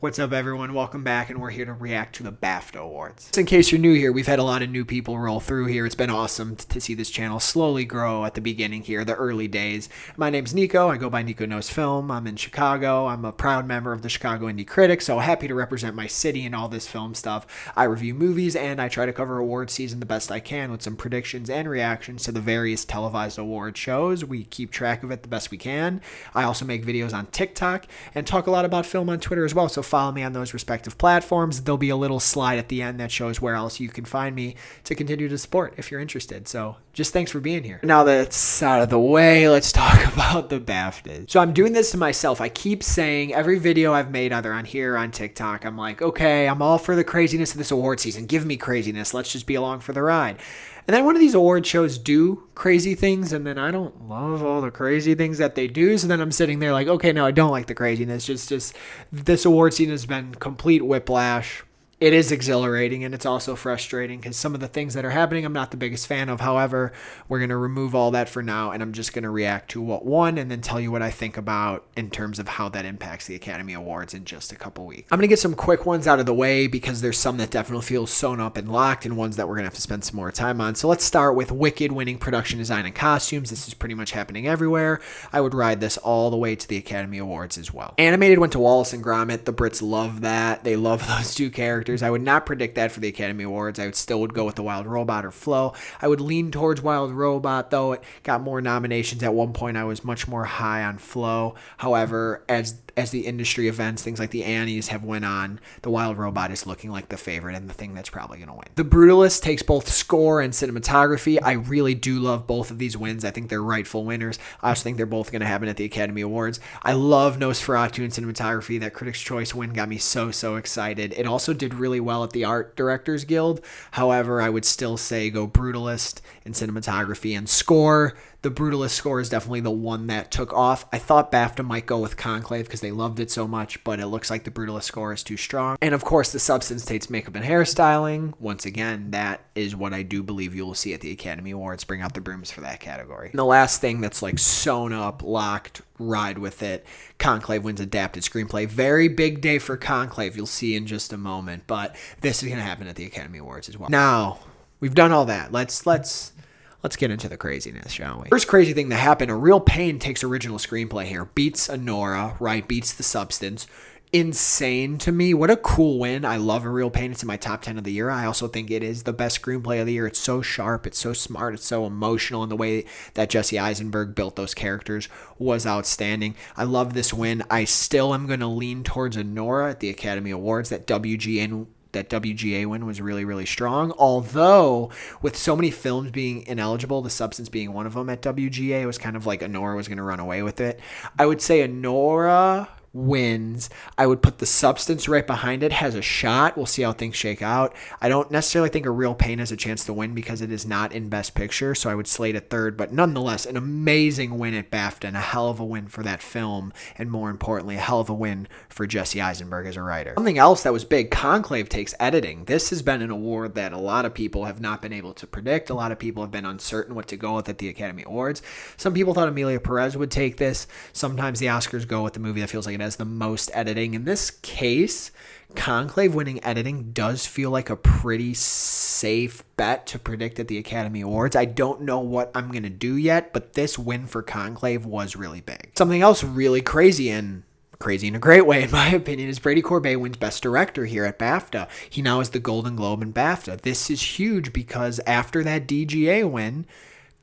What's up, everyone? Welcome back, and we're here to react to the BAFTA Awards. Just in case you're new here, we've had a lot of new people roll through here. It's been awesome to see this channel slowly grow at the beginning here, the early days. My name's Nico. I go by Nico Knows Film. I'm in Chicago. I'm a proud member of the Chicago Indie Critics, so happy to represent my city and all this film stuff. I review movies, and I try to cover award season the best I can with some predictions and reactions to the various televised award shows. We keep track of it the best we can. I also make videos on TikTok and talk a lot about film on Twitter as well, so follow me on those respective platforms. There'll be a little slide at the end that shows where else you can find me to continue to support if you're interested. So just thanks for being here. Now that's out of the way, let's talk about the BAFTAs. So I'm doing this to myself. I keep saying every video I've made either on here or on TikTok, I'm like, okay, I'm all for the craziness of this award season. Give me craziness. Let's just be along for the ride. And then one of these award shows do crazy things, and then I don't love all the crazy things that they do. So then I'm sitting there like, okay, no, I don't like the craziness. Just this award season has been complete whiplash. It is exhilarating, and it's also frustrating because some of the things that are happening I'm not the biggest fan of. However, we're going to remove all that for now, and I'm just going to react to what won and then tell you what I think about in terms of how that impacts the Academy Awards in just a couple weeks. I'm going to get some quick ones out of the way because there's some that definitely feel sewn up and locked and ones that we're going to have to spend some more time on. So let's start with Wicked winning production design and costumes. This is pretty much happening everywhere. I would ride this all the way to the Academy Awards as well. Animated went to Wallace and Gromit. The Brits love that. They love those two characters. I would not predict that for the Academy Awards. I would go with the Wild Robot or Flo. I would lean towards Wild Robot, though it got more nominations. At one point, I was much more high on Flo. However, as the industry events, things like the Annies have went on, the Wild Robot is looking like the favorite and the thing that's probably going to win. The Brutalist takes both score and cinematography. I really do love both of these wins. I think they're rightful winners. I also think they're both going to happen at the Academy Awards. I love Nosferatu and cinematography. That Critics' Choice win got me so excited. It also did really well at the Art Directors Guild. However, I would still say go Brutalist in cinematography and score. The Brutalist score is definitely the one that took off. I thought BAFTA might go with Conclave because they loved it so much, but it looks like the Brutalist score is too strong. And of course, the Substance takes makeup and hairstyling. Once again, that is what I do believe you will see at the Academy Awards. Bring out the brooms for that category. And the last thing that's like sewn up, locked, ride with it. Conclave wins adapted screenplay. Very big day for Conclave. You'll see in just a moment, but this is going to happen at the Academy Awards as well. Now, we've done all that. Let's get into the craziness, shall we? First crazy thing that happened, A Real Pain takes original screenplay here. Beats Anora, right? Beats The Substance. Insane to me. What a cool win. I love A Real Pain. It's in my top 10 of the year. I also think it is the best screenplay of the year. It's so sharp. It's so smart. It's so emotional. And the way that Jesse Eisenberg built those characters was outstanding. I love this win. I still am going to lean towards Anora at the Academy Awards. That WGA win was really strong. Although, with so many films being ineligible, The Substance being one of them at WGA, it was kind of like Anora was going to run away with it. I would say Anora wins. I would put The Substance right behind it. Has a shot. We'll see how things shake out. I don't necessarily think A Real Pain has a chance to win because it is not in Best Picture, so I would slate it third, but nonetheless, an amazing win at BAFTA and a hell of a win for that film, and more importantly, a hell of a win for Jesse Eisenberg as a writer. Something else that was big, Conclave takes editing. This has been an award that a lot of people have not been able to predict. A lot of people have been uncertain what to go with at the Academy Awards. Some people thought Emilia Perez would take this. Sometimes the Oscars go with the movie that feels like it has the most editing. In this case, Conclave winning editing does feel like a pretty safe bet to predict at the Academy Awards. I don't know what I'm going to do yet, but this win for Conclave was really big. Something else really crazy in a great way, in my opinion, is Brady Corbet wins Best Director here at BAFTA. He now has the Golden Globe and BAFTA. This is huge because after that DGA win,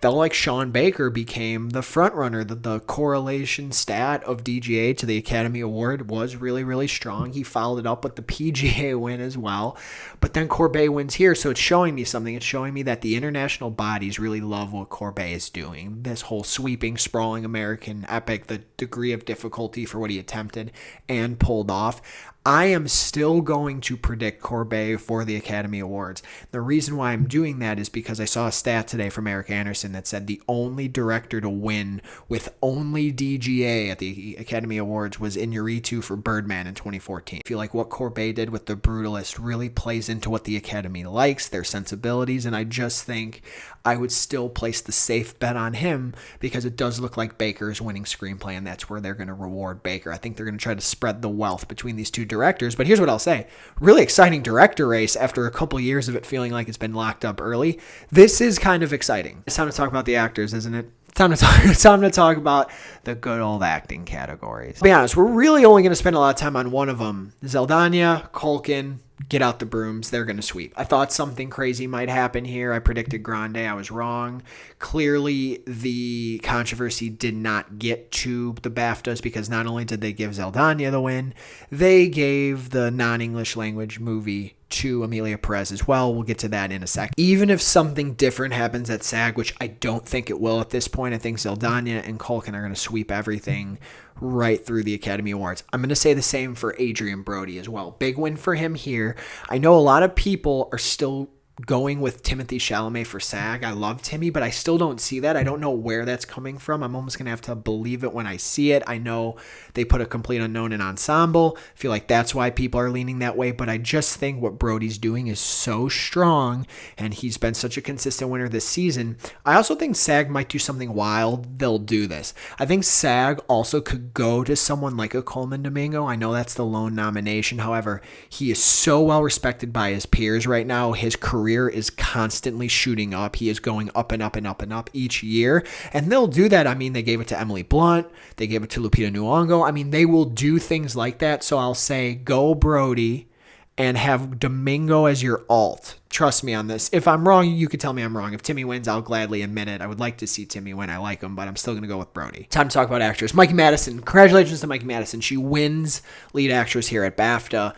felt like Sean Baker became the frontrunner. The correlation stat of DGA to the Academy Award was really strong. He followed it up with the PGA win as well. But then Corbet wins here, so it's showing me something. It's showing me that the international bodies really love what Corbet is doing. This whole sweeping, sprawling American epic, the degree of difficulty for what he attempted and pulled off. I am still going to predict Corbet for the Academy Awards. The reason why I'm doing that is because I saw a stat today from Eric Anderson that said the only director to win with only DGA at the Academy Awards was Iñárritu for Birdman in 2014. I feel like what Corbet did with The Brutalist really plays into what the Academy likes, their sensibilities, and I just think I would still place the safe bet on him because it does look like Baker is winning screenplay, and that's where they're going to reward Baker. I think they're going to try to spread the wealth between these two directors. But here's what I'll say. Really exciting director race after a couple years of it feeling like it's been locked up early. This is kind of exciting. It's time to talk about the actors, isn't it? It's time to talk about the good old acting categories. To be honest, we're really only going to spend a lot of time on one of them. Zeldanya, Culkin, get out the brooms. They're going to sweep. I thought something crazy might happen here. I predicted Grande. I was wrong. Clearly, the controversy did not get to the BAFTAs because not only did they give Zeldanya the win, they gave the non-English language movie to Emilia Perez as well. We'll get to that in a second. Even if something different happens at SAG, which I don't think it will at this point, I think Zeldanya and Culkin are going to sweep everything right through the Academy Awards. I'm going to say the same for Adrien Brody as well. Big win for him here. I know a lot of people are still going with Timothée Chalamet for SAG. I love Timmy, but I still don't see that. I don't know where that's coming from. I'm almost going to have to believe it when I see it. I know they put a complete unknown in Ensemble. I feel like that's why people are leaning that way, but I just think what Brody's doing is so strong, and he's been such a consistent winner this season. I also think SAG might do something wild. They'll do this. I think SAG also could go to someone like a Coleman Domingo. I know that's the lone nomination. However, he is so well respected by his peers right now. His career is constantly shooting up. He is going up and up and up and up each year. And they'll do that. I mean, they gave it to Emily Blunt. They gave it to Lupita Nyong'o. I mean, they will do things like that. So I'll say go Brody and have Domingo as your alt. Trust me on this. If I'm wrong, you could tell me I'm wrong. If Timmy wins, I'll gladly admit it. I would like to see Timmy win. I like him, but I'm still going to go with Brody. Time to talk about actors. Mikey Madison. Congratulations to Mikey Madison. She wins lead actress here at BAFTA.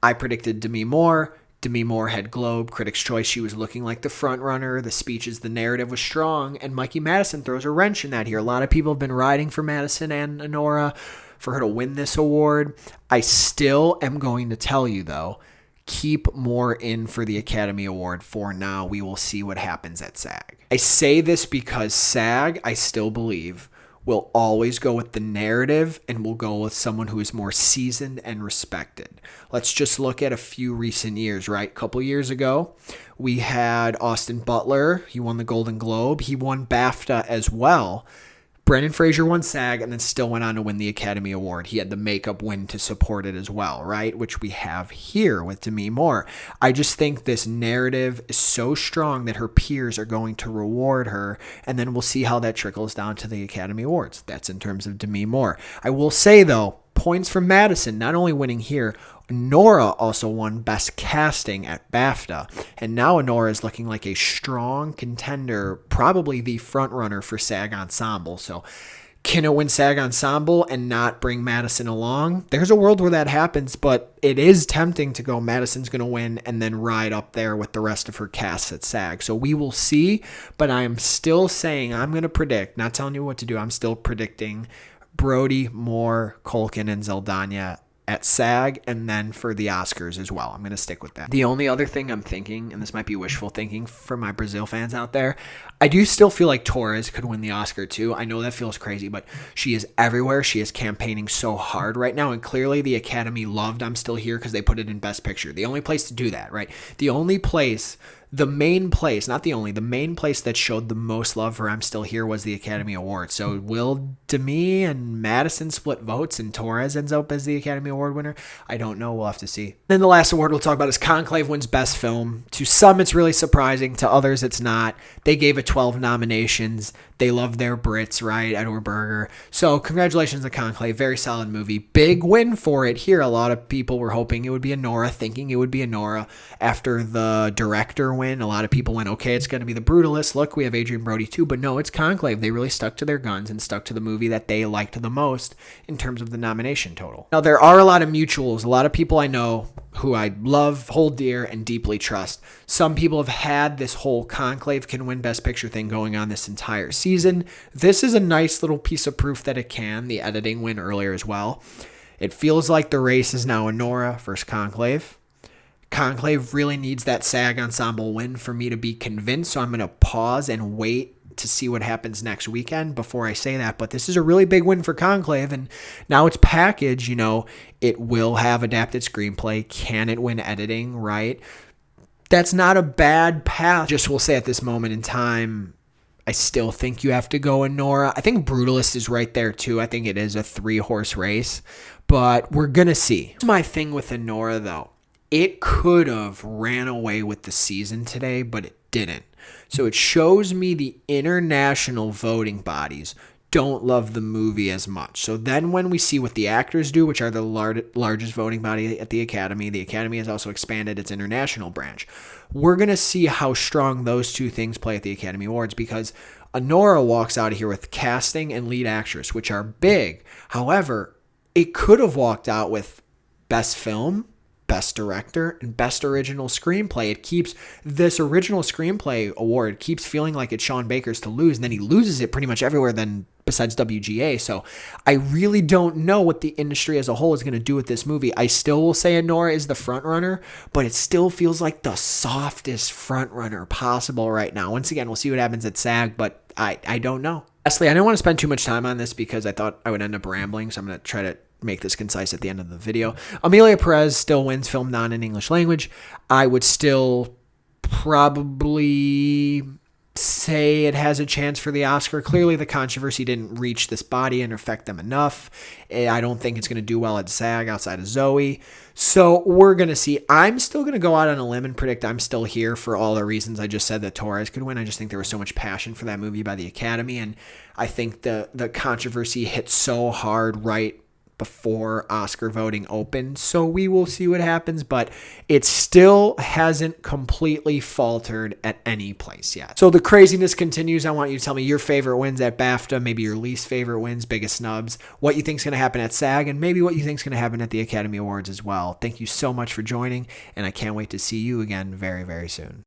I predicted Demi Moore. Demi Moore had Globe, Critics' Choice. She was looking like the front runner. The speeches, the narrative was strong, and Mikey Madison throws a wrench in that here. A lot of people have been riding for Madison and Honora for her to win this award. I still am going to tell you, though, keep Moore in for the Academy Award for now. We will see what happens at SAG. I say this because SAG, I still believe, will always go with the narrative and will go with someone who is more seasoned and respected. Let's just look at a few recent years, right? A couple years ago, we had Austin Butler. He won the Golden Globe. He won BAFTA as well. Brendan Fraser won SAG and then still went on to win the Academy Award. He had the makeup win to support it as well, right? Which we have here with Demi Moore. I just think this narrative is so strong that her peers are going to reward her, and then we'll see how that trickles down to the Academy Awards. That's in terms of Demi Moore. I will say, though, points from Madison, not only winning here, Nora also won Best Casting at BAFTA, and now Nora is looking like a strong contender, probably the front runner for SAG Ensemble. So can it win SAG Ensemble and not bring Madison along? There's a world where that happens, but it is tempting to go Madison's going to win and then ride up there with the rest of her cast at SAG. So we will see, but I am still saying I'm going to predict, not telling you what to do, I'm still predicting Brody, Moore, Culkin, and Zeldanya at SAG, and then for the Oscars as well. I'm going to stick with that. The only other thing I'm thinking, and this might be wishful thinking for my Brazil fans out there, I do still feel like Torres could win the Oscar too. I know that feels crazy, but she is everywhere. She is campaigning so hard right now, and clearly the Academy loved I'm Still Here because they put it in Best Picture. The only place to do that, right? The only place, the main place, not the only, the main place that showed the most love for I'm Still Here was the Academy Award. So will Demi and Madison split votes and Torres ends up as the Academy Award winner? I don't know. We'll have to see. Then the last award we'll talk about is Conclave wins Best Film. To some, it's really surprising. To others, it's not. They gave it 12 nominations. They love their Brits, right? Edward Berger. So congratulations to Conclave. Very solid movie. Big win for it here. A lot of people were hoping it would be a Nora, thinking it would be a Nora after the director win. A lot of people went, okay, it's going to be The Brutalist. Look, we have Adrien Brody too. But no, it's Conclave. They really stuck to their guns and stuck to the movie that they liked the most in terms of the nomination total. Now, there are a lot of mutuals. A lot of people I know who I love, hold dear, and deeply trust. Some people have had this whole Conclave can win Best Picture thing going on this entire season. This is a nice little piece of proof that it can. The editing win earlier as well. It feels like the race is now a Nora versus Conclave. Conclave really needs that SAG Ensemble win for me to be convinced, so I'm going to pause and wait to see what happens next weekend before I say that. But this is a really big win for Conclave, and now it's packaged, you know, it will have adapted screenplay. Can it win editing, right? That's not a bad path. Just will say at this moment in time, I still think you have to go in Nora. I think Brutalist is right there too. I think it is a 3-horse race. but we're going to see. My thing with Anora, though, it could have ran away with the season today, but it didn't. So it shows me the international voting bodies don't love the movie as much. So then when we see what the actors do, which are the largest voting body at the Academy has also expanded its international branch. We're going to see how strong those two things play at the Academy Awards, because Anora walks out of here with casting and lead actress, which are big. However, it could have walked out with Best Film, Best Director, and Best Original Screenplay. It keeps this Original Screenplay award keeps feeling like it's Sean Baker's to lose, and then he loses it pretty much everywhere then besides WGA. So I really don't know what the industry as a whole is going to do with this movie. I still will say Anora is the front runner, but it still feels like the softest front runner possible right now. Once again, we'll see what happens at SAG, but I don't know. Lastly, I didn't want to spend too much time on this because I thought I would end up rambling, so I'm going to try to make this concise at the end of the video. Amelia Perez still wins film non in English language. I would still probably say it has a chance for the Oscar. Clearly the controversy didn't reach this body and affect them enough. I don't think it's going to do well at SAG outside of Zoe. So we're going to see. I'm still going to go out on a limb and predict I'm still here for all the reasons I just said that Torres could win. I just think there was so much passion for that movie by the Academy, and I think the controversy hit so hard right before Oscar voting opened. So we will see what happens, but it still hasn't completely faltered at any place yet. So the craziness continues. I want you to tell me your favorite wins at BAFTA, maybe your least favorite wins, biggest snubs, what you think is going to happen at SAG, and maybe what you think is going to happen at the Academy Awards as well. Thank you so much for joining, and I can't wait to see you again very, very soon.